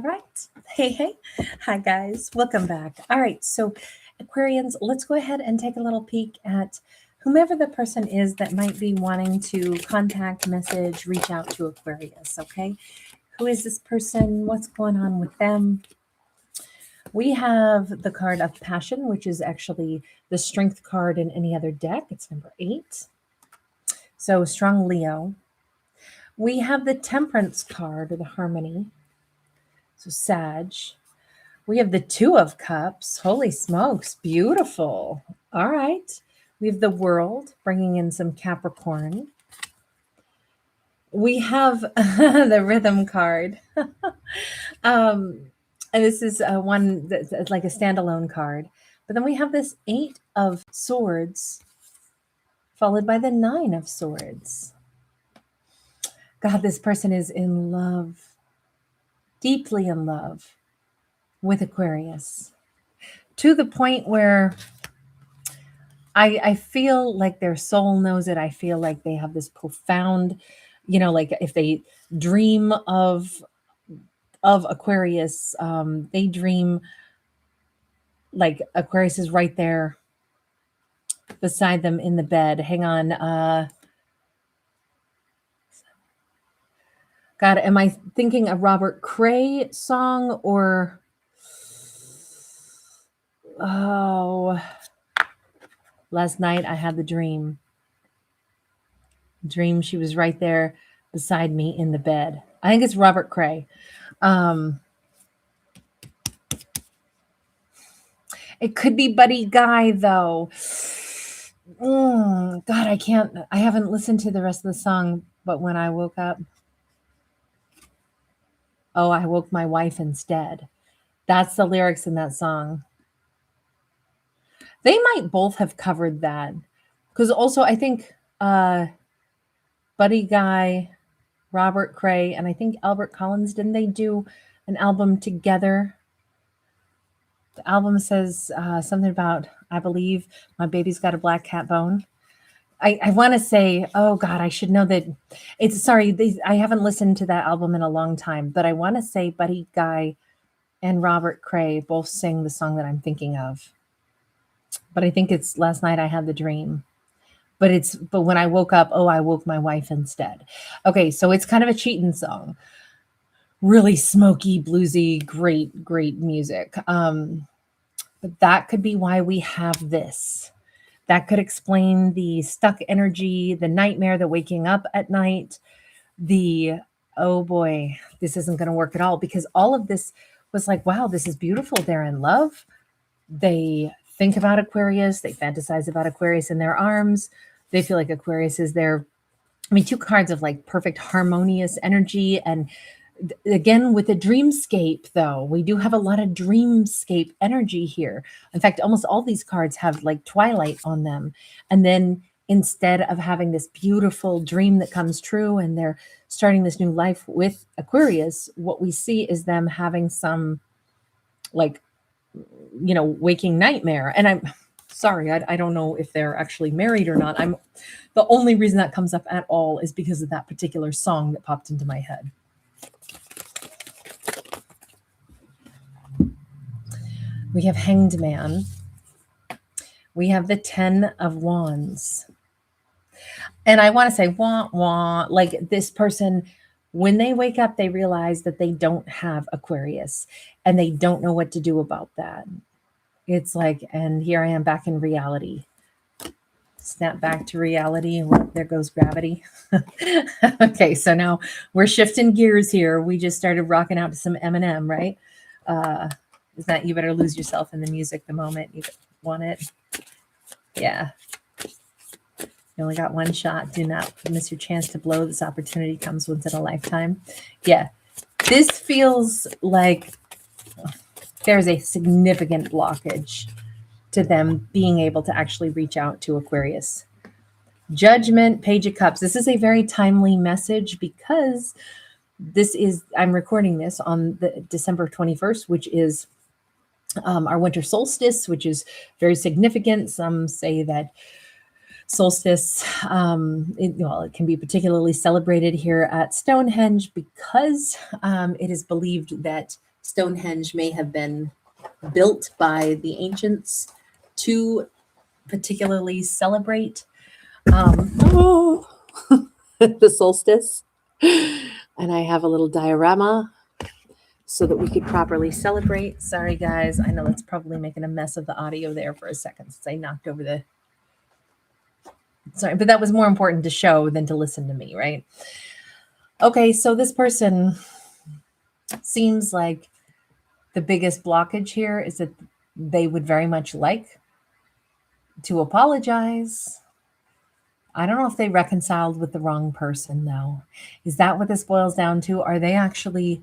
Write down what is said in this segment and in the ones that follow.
Right. Hey. Hi, guys. Welcome back. All right. So, Aquarians, let's go ahead and take a little peek at whomever the person is that might be wanting to contact, message, reach out to Aquarius. Okay. Who is this person? What's going on with them? We have the card of Passion, which is actually the strength card in any other deck. It's number 8. So, strong Leo. We have the Temperance card, or the Harmony. So, Sag. We have the Two of Cups. Holy smokes, beautiful. All right. We have the World, bringing in some Capricorn. We have the Rhythm card. And this is one that's like a standalone card. But then we have this 8 of Swords, followed by the 9 of Swords. God, this person is in love, deeply in love with Aquarius, to the point where I feel like their soul knows it. I feel like they have this profound, like if they dream of Aquarius, they dream like Aquarius is right there beside them in the bed. Hang on. God, am I thinking a Robert Cray song or... Oh, last night I had the dream. She was right there beside me in the bed. I think it's Robert Cray. It could be Buddy Guy, though. God, I haven't listened to the rest of the song, but when I woke up, I woke my wife instead. That's the lyrics in that song. They might both have covered that. Because also, I think Buddy Guy, Robert Cray, and I think Albert Collins, didn't they do an album together? The album says something about, I believe, My Baby's Got a Black Cat Bone. I want to say, oh God, I should know that it's, sorry, I haven't listened to that album in a long time, but I want to say Buddy Guy and Robert Cray both sing the song that I'm thinking of. But I think it's Last Night I Had the Dream. But when I woke up, I woke my wife instead. Okay, so it's kind of a cheating song. Really smoky, bluesy, great music. But that could be why we have this. That could explain the stuck energy, the nightmare, the waking up at night, the, oh boy, this isn't going to work at all. Because all of this was like, wow, this is beautiful. They're in love. They think about Aquarius. They fantasize about Aquarius in their arms. They feel like Aquarius is their, two cards of like perfect harmonious energy. And again, with the dreamscape, though, we do have a lot of dreamscape energy here. In fact, almost all these cards have like twilight on them. And then instead of having this beautiful dream that comes true and they're starting this new life with Aquarius, what we see is them having some like, waking nightmare. And I'm sorry, I don't know if they're actually married or not. The only reason that comes up at all is because of that particular song that popped into my head. We have Hanged Man. We have the 10 of Wands. And I want to say, wah, like this person, when they wake up, they realize that they don't have Aquarius and they don't know what to do about that. It's like, and here I am back in reality. Snap back to reality. And there goes gravity. Okay, so now we're shifting gears here. We just started rocking out to some Eminem, right? Is that You Better Lose Yourself in the Music the moment you want it? Yeah. You only got one shot. Do not miss your chance to blow. This opportunity comes once in a lifetime. Yeah. This feels like there's a significant blockage to them being able to actually reach out to Aquarius. Judgment, Page of Cups. This is a very timely message because I'm recording this on the December 21st, which is our winter solstice, which is very significant. Some say that solstice. It can be particularly celebrated here at Stonehenge because it is believed that Stonehenge may have been built by the ancients to particularly celebrate the solstice. And I have a little diorama so that we could properly celebrate. Sorry, guys. I know that's probably making a mess of the audio there for a second since I knocked over the... Sorry, but that was more important to show than to listen to me, right? Okay, so this person seems like the biggest blockage here is that they would very much like to apologize. I don't know if they reconciled with the wrong person, though. Is that what this boils down to? Are they actually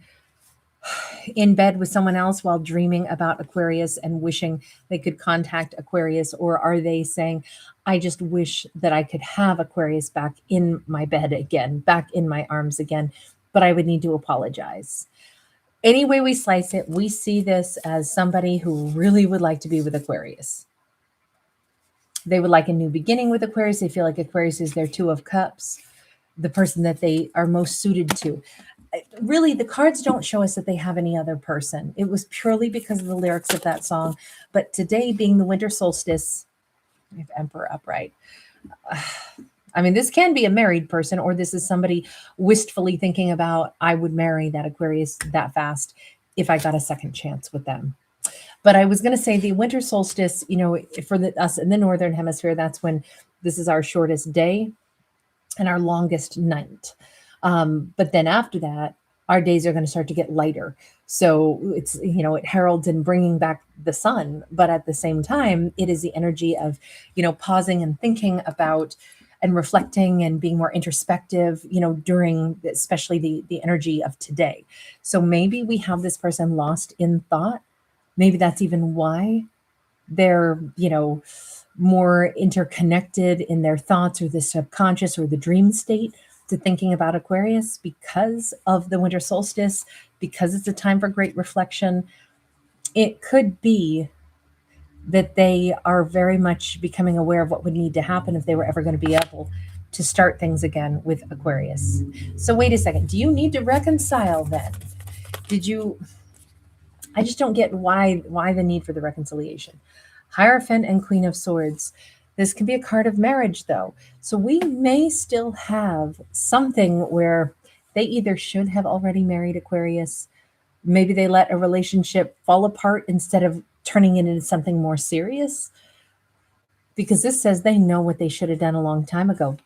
in bed with someone else while dreaming about Aquarius and wishing they could contact Aquarius? Or are they saying, I just wish that I could have Aquarius back in my bed again, back in my arms again, but I would need to apologize? Any way we slice it, we see this as somebody who really would like to be with Aquarius. They would like a new beginning with Aquarius. They feel like Aquarius is their Two of Cups, the person that they are most suited to. Really, the cards don't show us that they have any other person. It was purely because of the lyrics of that song. But today being the winter solstice, I have Emperor upright. I mean, this can be a married person, or this is somebody wistfully thinking about, I would marry that Aquarius that fast if I got a second chance with them. But I was going to say the winter solstice, for us in the Northern Hemisphere, that's when this is our shortest day and our longest night. But then after that, our days are going to start to get lighter. So it's, it heralds in bringing back the sun. But at the same time, it is the energy of, pausing and thinking about and reflecting and being more introspective, during especially the energy of today. So maybe we have this person lost in thought. Maybe that's even why they're, more interconnected in their thoughts or the subconscious or the dream state to thinking about Aquarius because of the winter solstice, because it's a time for great reflection. It could be that they are very much becoming aware of what would need to happen if they were ever going to be able to start things again with Aquarius. So wait a second. Do you need to reconcile then? I just don't get why the need for the reconciliation. Hierophant and Queen of Swords. This can be a card of marriage, though. So we may still have something where they either should have already married Aquarius. Maybe they let a relationship fall apart instead of turning it into something more serious. Because this says they know what they should have done a long time ago.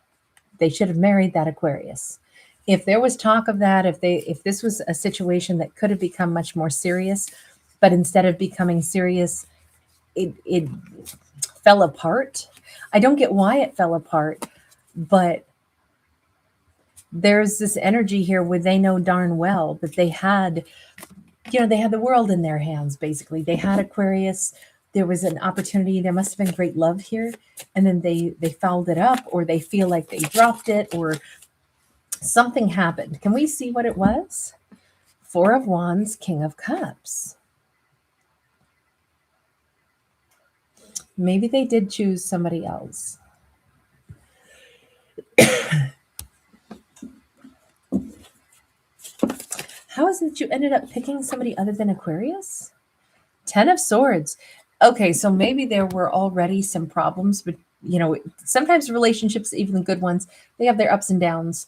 They should have married that Aquarius. If there was talk of that, if this was a situation that could have become much more serious, but instead of becoming serious, it fell apart. I don't get why it fell apart, but there's this energy here where they know darn well that they had the world in their hands, basically. They had Aquarius. There was an opportunity. There must have been great love here. And then they fouled it up, or they feel like they dropped it, or something happened. Can we see what it was? Four of Wands, King of Cups. Maybe they did choose somebody else. How is it that you ended up picking somebody other than Aquarius? 10 of Swords. Okay, so maybe there were already some problems, but sometimes relationships, even the good ones, they have their ups and downs.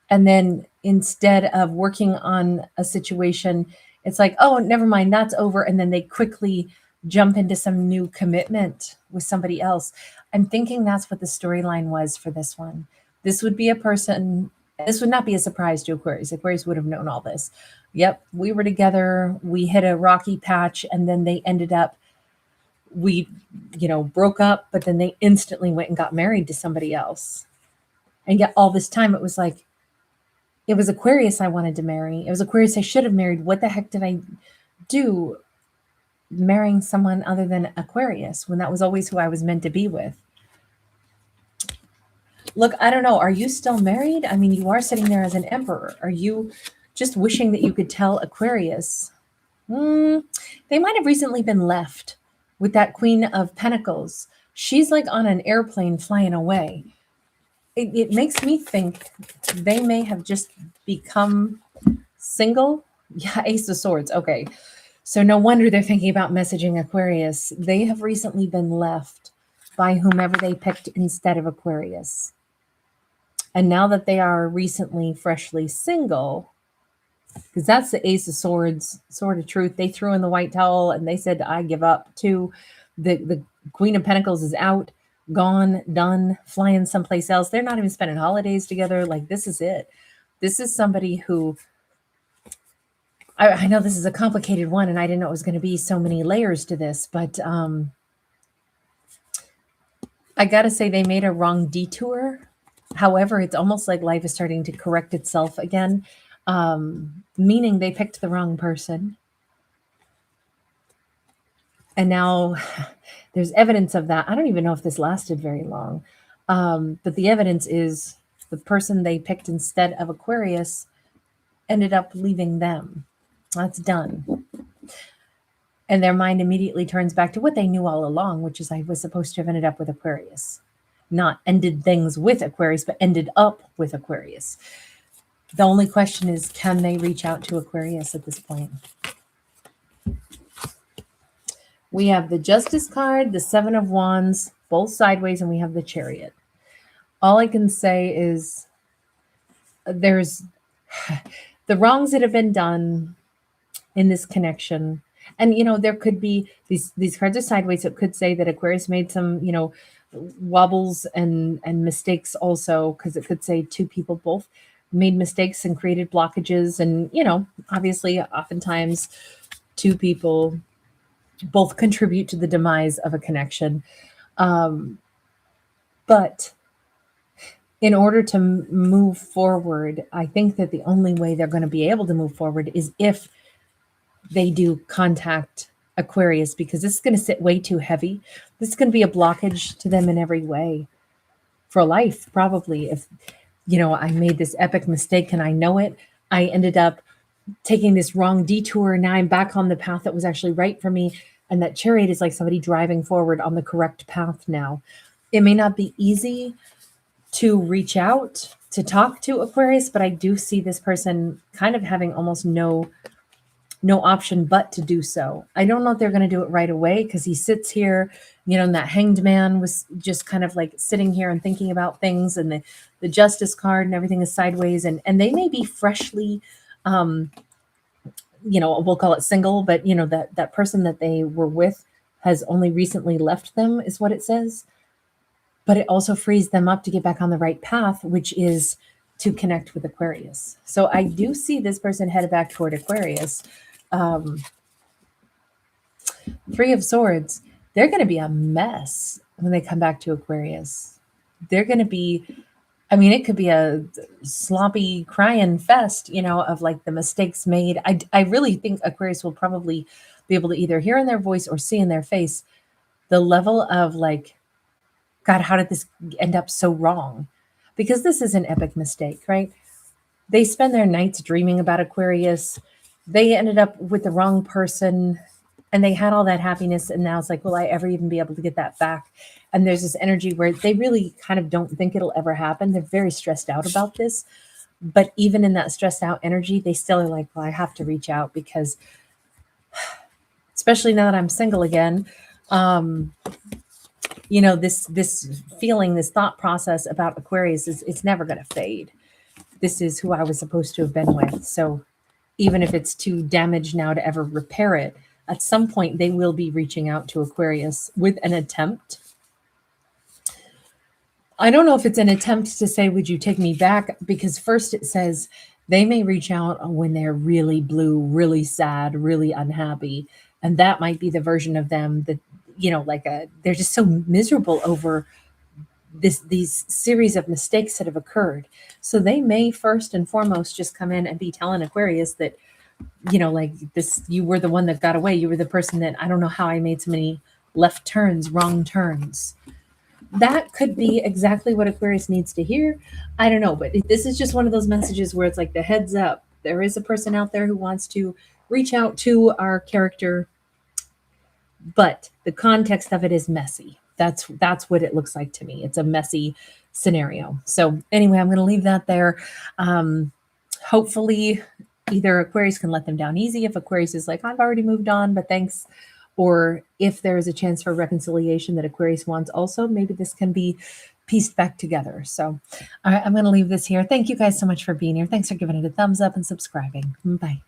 And then instead of working on a situation, it's like, oh, never mind, that's over. And then they quickly jump into some new commitment with somebody else. I'm thinking that's what the storyline was for this one. This would be a person, this would not be a surprise to Aquarius. Aquarius would have known all this. Yep, we were together, we hit a rocky patch, and then they ended up, we broke up, but then they instantly went and got married to somebody else. And yet all this time it was like, it was Aquarius I wanted to marry. It was Aquarius I should have married. What the heck did I do marrying someone other than Aquarius when that was always who I was meant to be with? Look, I don't know. Are you still married? I mean, you are sitting there as an emperor. Are you just wishing that you could tell Aquarius? They might have recently been left with that Queen of Pentacles. She's like on an airplane flying away. It makes me think they may have just become single. Yeah, Ace of Swords. Okay. So no wonder they're thinking about messaging Aquarius. They have recently been left by whomever they picked instead of Aquarius. And now that they are recently freshly single, because that's the Ace of Swords, Sword of Truth. They threw in the white towel and they said, I give up too. The Queen of Pentacles is out, gone, done, flying someplace else. They're not even spending holidays together. Like, this is it. This is somebody who, I know this is a complicated one, and I didn't know it was going to be so many layers to this, but I got to say they made a wrong detour. However, it's almost like life is starting to correct itself again, meaning they picked the wrong person. And now there's evidence of that. I don't even know if this lasted very long, but the evidence is the person they picked instead of Aquarius ended up leaving them. That's done. And their mind immediately turns back to what they knew all along, which is I was supposed to have ended up with Aquarius. Not ended things with Aquarius, but ended up with Aquarius. The only question is, can they reach out to Aquarius at this point? We have the Justice card, the Seven of Wands, both sideways, and we have the Chariot. All I can say is there's the wrongs that have been done in this connection. And, there could be these cards are sideways. So it could say that Aquarius made some, wobbles and mistakes also, because it could say two people both made mistakes and created blockages. And, obviously, oftentimes two people both contribute to the demise of a connection. But in order to move forward, I think that the only way they're going to be able to move forward is if they do contact Aquarius, because this is going to sit way too heavy. This is going to be a blockage to them in every way for life, probably. If, I made this epic mistake and I know it, I ended up taking this wrong detour. Now I'm back on the path that was actually right for me. And that Chariot is like somebody driving forward on the correct path now. It may not be easy to reach out to talk to Aquarius, but I do see this person kind of having almost no option but to do so. I don't know if they're going to do it right away, because he sits here, and that Hanged Man was just kind of like sitting here and thinking about things, and the Justice card and everything is sideways, and they may be freshly, we'll call it single, but that person that they were with has only recently left them, is what it says. But it also frees them up to get back on the right path, which is to connect with Aquarius. So I do see this person headed back toward Aquarius. Three of Swords, they're going to be a mess when they come back to Aquarius. They're going to be, it could be a sloppy crying fest, of like the mistakes made. I really think Aquarius will probably be able to either hear in their voice or see in their face the level of like, God, how did this end up so wrong? Because this is an epic mistake, right? They spend their nights dreaming about Aquarius. They ended up with the wrong person, and they had all that happiness. And now it's like, will I ever even be able to get that back? And there's this energy where they really kind of don't think it'll ever happen. They're very stressed out about this. But even in that stressed out energy, they still are like, well, I have to reach out, because especially now that I'm single again, this feeling, this thought process about Aquarius it's never going to fade. This is who I was supposed to have been with. So even if it's too damaged now to ever repair it, at some point they will be reaching out to Aquarius with an attempt. I don't know if it's an attempt to say, would you take me back? Because first it says they may reach out when they're really blue, really sad, really unhappy. And that might be the version of them that, they're just so miserable over these series of mistakes that have occurred. So they may first and foremost just come in and be telling Aquarius that, this, you were the one that got away. You were the person that, I don't know how I made so many left turns, wrong turns. That could be exactly what Aquarius needs to hear. I don't know, but this is just one of those messages where it's like the heads up. There is a person out there who wants to reach out to our character, but the context of it is messy. That's what it looks like to me. It's a messy scenario. So anyway, I'm going to leave that there. Hopefully either Aquarius can let them down easy if Aquarius is like, I've already moved on, but thanks. Or if there is a chance for reconciliation that Aquarius wants also, maybe this can be pieced back together. So all right, I'm going to leave this here. Thank you guys so much for being here. Thanks for giving it a thumbs up and subscribing. Bye.